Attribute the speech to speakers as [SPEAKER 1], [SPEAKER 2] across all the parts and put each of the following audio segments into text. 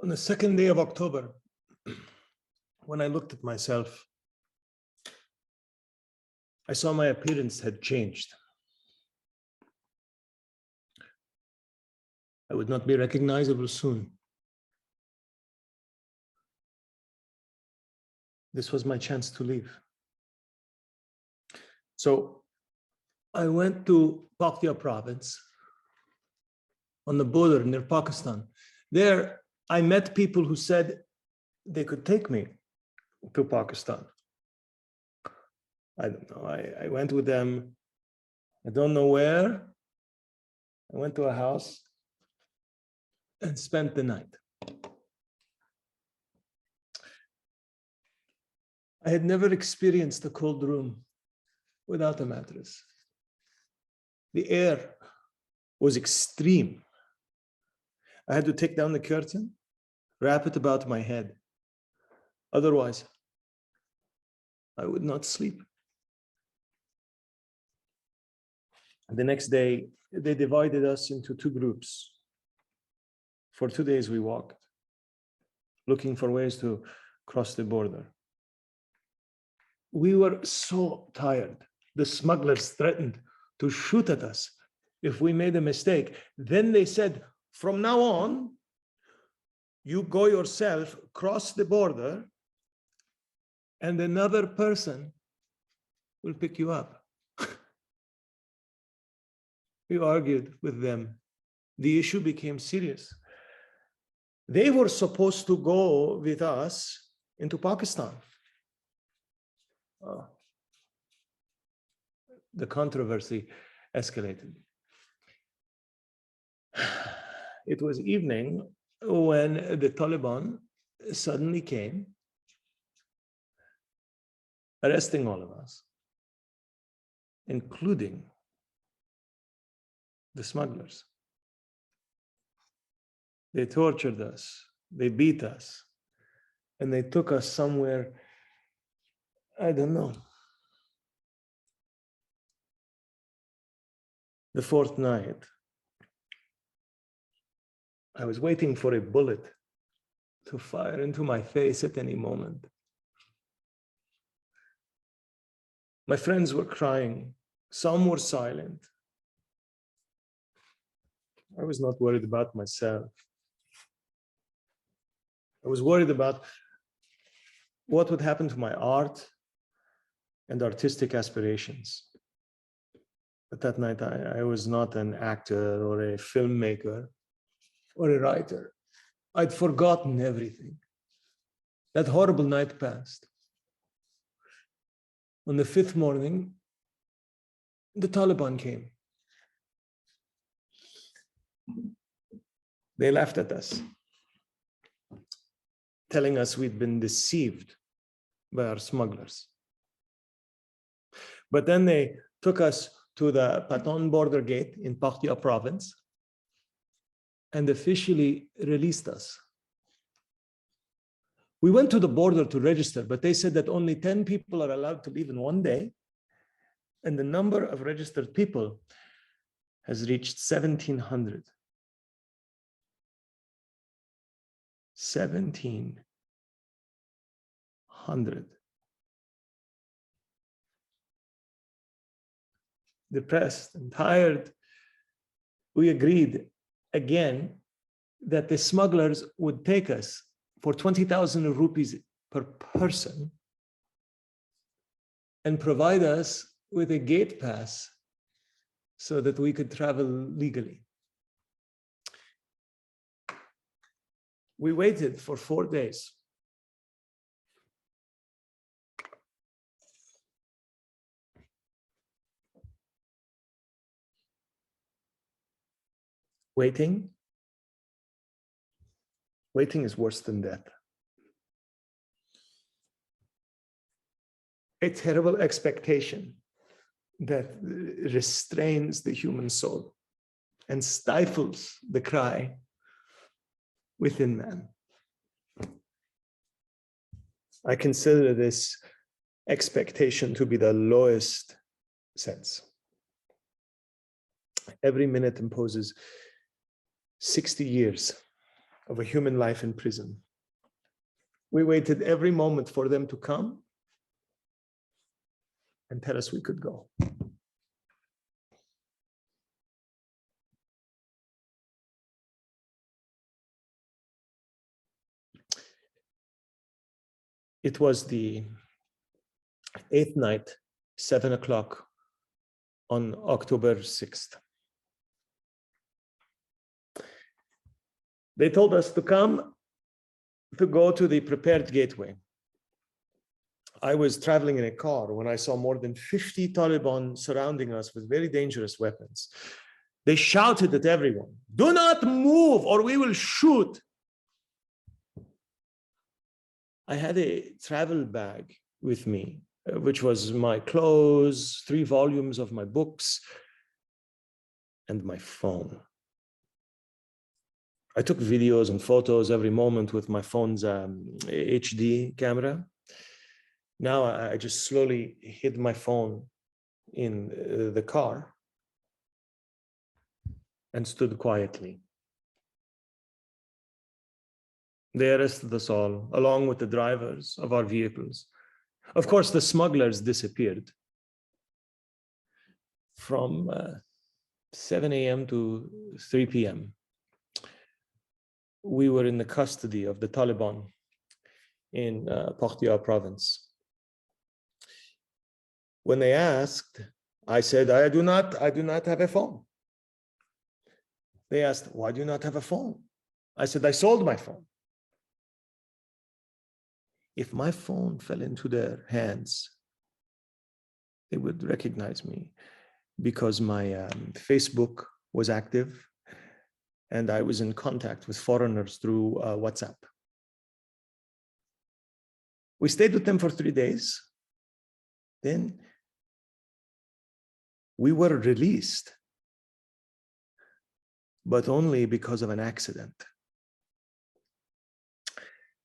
[SPEAKER 1] On the second day of October, when I looked at myself, I saw my appearance had changed. I would not be recognizable soon. This was my chance to leave. So I went to Paktia province on the border near Pakistan. There, I met people who said they could take me to Pakistan. I don't know. I went with them. I don't know where. I went to a house and spent the night. I had never experienced a cold room without a mattress. The air was extreme. I had to take down the curtain, wrap it about my head. Otherwise, I would not sleep. The next day, they divided us into two groups. For 2 days, we walked, looking for ways to cross the border. We were so tired. The smugglers threatened to shoot at us if we made a mistake. Then they said, from now on, you go yourself, cross the border, and another person will pick you up. We argued with them. The issue became serious. They were supposed to go with us into Pakistan. The controversy escalated. It was evening when the Taliban suddenly came, arresting all of us, including the smugglers. They tortured us, they beat us, and they took us somewhere, I don't know. The fourth night, I was waiting for a bullet to fire into my face at any moment. My friends were crying, some were silent. I was not worried about myself. I was worried about what would happen to my art and artistic aspirations. But that night, I was not an actor or a filmmaker or a writer. I'd forgotten everything. That horrible night passed. On the fifth morning, the Taliban came. They laughed at us, telling us we'd been deceived by our smugglers. But then they took us to the Pathan border gate in Paktia province and officially released us. We went to the border to register, but they said that only 10 people are allowed to leave in one day, and the number of registered people has reached 1,700. 1,700. Depressed and tired, we agreed again that the smugglers would take us for 20,000 rupees per person and provide us with a gate pass so that we could travel legally. We waited for 4 days. Waiting is worse than death. A terrible expectation that restrains the human soul and stifles the cry within man. I consider this expectation to be the lowest sense. Every minute imposes 60 years of a human life in prison. We waited every moment for them to come and tell us we could go. It was the 8th night, 7 o'clock on October 6th. They told us to come to go to the prepared gateway. I was traveling in a car when I saw more than 50 Taliban surrounding us with very dangerous weapons. They shouted at everyone, "Do not move or we will shoot." I had a travel bag with me, which was my clothes, 3 volumes of my books, and my phone. I took videos and photos every moment with my phone's HD camera. Now I just slowly hid my phone in the car and stood quietly. They arrested us all, along with the drivers of our vehicles. Of course, the smugglers disappeared. From 7 a.m. to 3 p.m., we were in the custody of the Taliban in Paktia province. When they asked, I said, I do not have a phone. They asked, why do you not have a phone? I said, I sold my phone. If my phone fell into their hands, they would recognize me because my Facebook was active and I was in contact with foreigners through WhatsApp. We stayed with them for 3 days. Then we were released, but only because of an accident.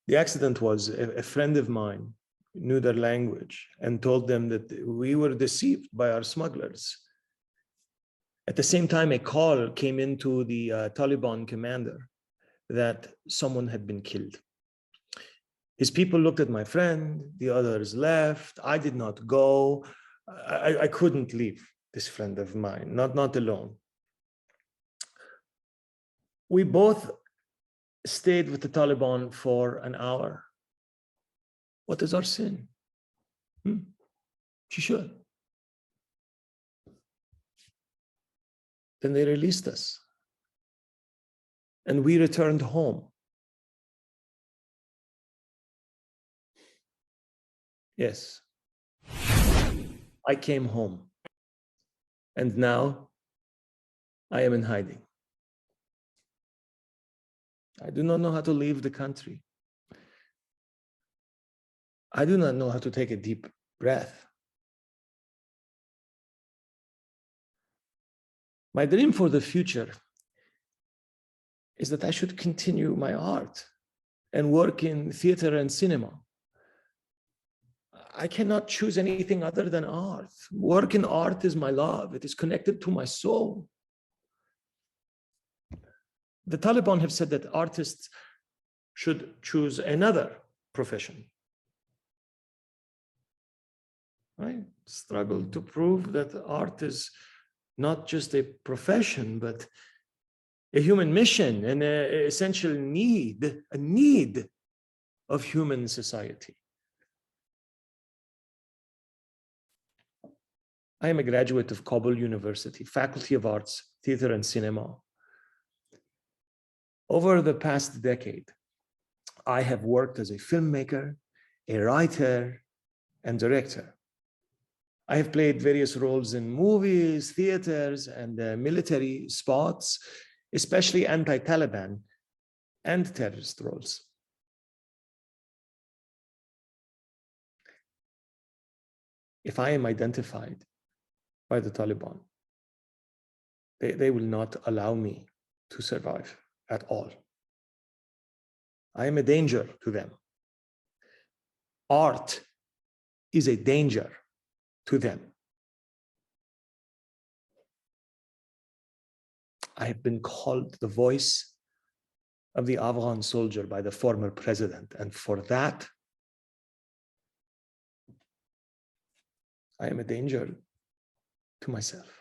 [SPEAKER 1] The accident was a friend of mine knew their language and told them that we were deceived by our smugglers. At the same time, a call came into the Taliban commander that someone had been killed. His people looked at my friend, the others left. I did not go. I couldn't leave this friend of mine, not alone. We both stayed with the Taliban for an hour. What is our sin? She should. Then they released us. And we returned home. Yes. I came home. And now I am in hiding. I do not know how to leave the country. I do not know how to take a deep breath. My dream for the future is that I should continue my art and work in theater and cinema. I cannot choose anything other than art. Work in art is my love. It is connected to my soul. The Taliban have said that artists should choose another profession. I struggle to prove that art is not just a profession, but a human mission and an essential need, a need of human society. I am a graduate of Kabul University, Faculty of Arts, Theater and Cinema. Over the past decade, I have worked as a filmmaker, a writer, and director. I have played various roles in movies, theaters, and military spots, especially anti-Taliban and terrorist roles. If I am identified by the Taliban, they will not allow me to survive at all. I am a danger to them. Art is a danger to them. I have been called the voice of the Afghan soldier by the former president. And for that, I am a danger to myself.